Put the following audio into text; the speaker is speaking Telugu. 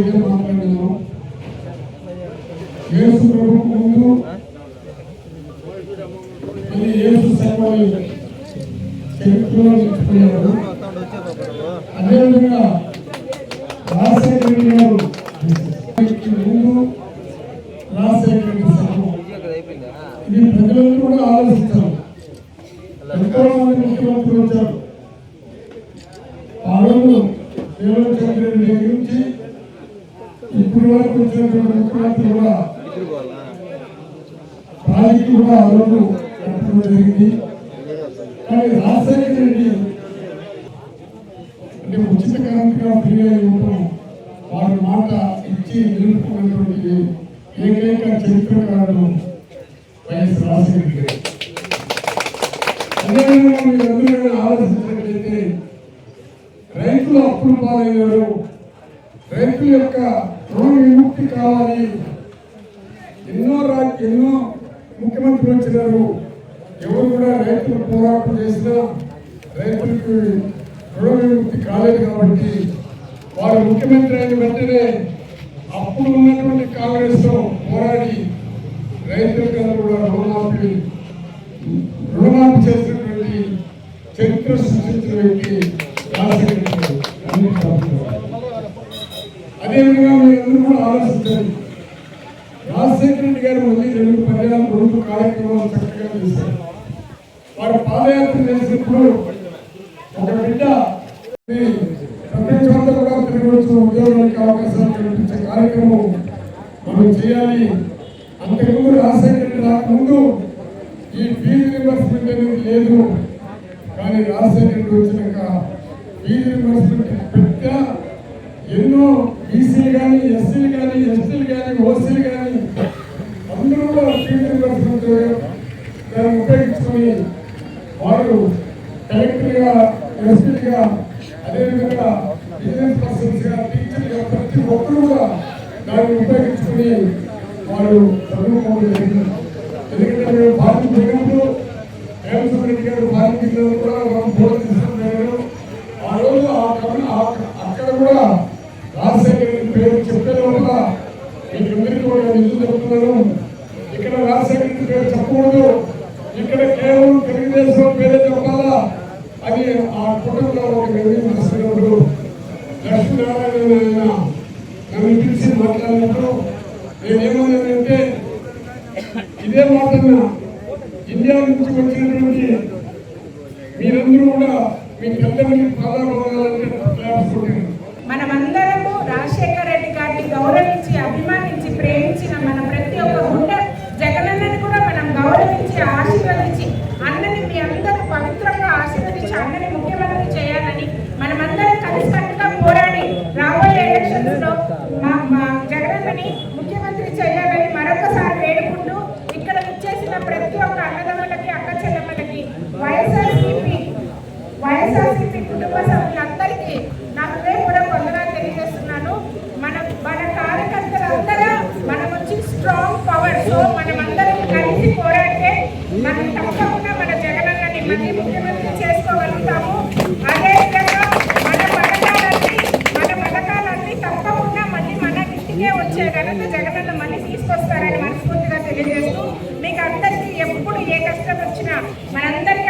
ఇదే మాట్లాడినాను. యేసు ప్రభు ముందు యేసు సేవలు చరిత్రలో నిలిచిపోయారు. అదేవిధంగా రాజశేఖర రెడ్డి గారు ముందు రాజశేఖర రెడ్డి సేవ ఇది ప్రజలందరూ కూడా ఆలోచిస్తారు. ఎంతో మంది ముఖ్యమంత్రులు వచ్చారు. ఆ రోజు రేవంత్ రెడ్డి దగ్గర నుంచి ఇప్పుడు వరకు వచ్చినటువంటి ముఖ్యమంత్రి కూడా ప్రాజెక్టు కూడా ఆ రోజు కట్టడం జరిగింది. కానీ రాజశేఖర రెడ్డి అంటే ఉచిత కరెంట్గా ఫ్రీగా ఇవ్వడం వారి మాట ఇచ్చి నిలుపుకున్నటువంటి ఏకైక చరిత్రకారుడు వైఎస్ రాజశేఖర రెడ్డి గారు. అదేవిధంగా మీరందరూ ఆలోచించినట్లయితే రైతులు అప్పులు పాలయ్యారు. రైతుల యొక్క రుణ విముక్తి కావాలి. ఎన్నో ముఖ్యమంత్రులు వచ్చినారు. ఎవరు కూడా రైతులు పోరాటం చేసినా రైతులకు రుణ విముక్తి కాలేదు. కాబట్టి వారు ముఖ్యమంత్రి అయిన వెంటనే అప్పుడు ఉన్నటువంటి కాంగ్రెస్ తో పోరాడి రైతులకు కూడా రుణమాఫీ చేసినటువంటి చరిత్ర సృష్టించిన వ్యక్తి రాజశేఖర రెడ్డి. అదేవిధంగా మీరందరూ కూడా ఆలోచించారు. రాజశేఖర రెడ్డి గారు మళ్ళీ 2 కార్యక్రమాలు చక్కగా చేశారు. వారు పాదయాత్ర చేసినప్పుడు ఒక బిడ్డ ప్రపంచంతో కూడా తిరగవచ్చు, ఉద్యోగానికి అవకాశాలు కల్పించే కార్యక్రమం మనం చేయాలి. అంతకుముందు రాజశేఖర రెడ్డి రాకముందు ఈ ఫీజు రియంబర్స్మెంట్ అనేది లేదు. కానీ రాజశేఖర రెడ్డి వచ్చినాక ఫీజు రియంబర్స్మెంట్ పెట్టా ఎన్నో బీసీలు కానీ, ఎస్సీలు కానీ, ఎస్టీలు కానీ, ఓసీలు కానీ అందరూ కూడా ఫీజు రియంబర్స్మెంట్ దాన్ని ఉపయోగించుకొని వారు కలెక్టర్గా, ఎస్పీగా, అదేవిధంగా బిజినెస్ పర్సన్స్గా, టీచర్గా ప్రతి ఒక్కరు కూడా దాన్ని ఉపయోగించుకొని వారు చదువుకోవడం జరిగింది. ఎందుకంటే మేము భారత జగన్లో రేవంత్ రెడ్డి గారు భారత జిల్లాలో కూడా బోర్డు తీసుకున్నారు. ఆ రోజు అక్కడ కూడా రాజశేఖర రెడ్డి పేరు చెప్పే లోపల మీకందరికీ కూడా నిధులు చెప్తున్నారు. ఇక్కడ రాజశేఖర రెడ్డి పేరు చెప్పకూడదు, ఇక్కడ కేవలం తెలుగుదేశం పేరే చెప్పాలా అని ఆ కుటుంబంలో ఒక నిర్ణయం తీసుకున్నప్పుడు లక్ష్మీనారాయణ నన్ను పిలిచి మాట్లాడినప్పుడు నేనేమన్నానంటే ఇదే మాటన్నా ఇండియా నుంచి వచ్చినటువంటి మీరందరూ కూడా మీ పెద్దలకి పాదాలంటే మనమందరము రాజశేఖర రెడ్డి గారిని గౌరవించి, అభిమానించి, ప్రేమించిన మన ప్రతి ఒక్క గుండె జగనన్నని కూడా మనం గౌరవించి, ఆశీర్వదించి, అన్నని మీ అందరూ పవిత్రంగా ఆశీర్వదించి అన్నని ముఖ్యమంత్రి చేయాలని మనమందరం కలిసికట్టుగా పోరాడి రాబోయే ఎలక్షన్స్ లో మా జగనన్నని ముఖ్యమంత్రి చేయాలని మరొకసారి వేడుకుంటూ ఇక్కడ వచ్చేసిన ప్రతి ఒక్క అన్నదమ్ములకి, అక్క చెల్లెమ్మలకి, వైఎస్ఆర్సీపీ కుటుంబ సభ్యులందరికీ నా హృదయపూర్వక వందనాలు తెలియజేస్తున్నాను. మన కార్యకర్తలందరూ మనం వచ్చి స్ట్రాంగ్ పవర్. సో మనమందరం కలిసి పోరాడితే మనం తప్పకుండా మన జగనన్నని మళ్ళీ ముఖ్యమంత్రి చేసుకోగలుగుతాము. అదేవిధంగా మన పథకాలన్నీ తప్పకుండా మళ్ళీ మన ఇంటికే వచ్చే ఘనత జగనన్న మళ్ళీ తీసుకొస్తారని మనస్ఫూర్తిగా తెలియజేస్తూ మీకు అందరికీ ఎప్పుడు ఏ కష్టం వచ్చినా మనందరికీ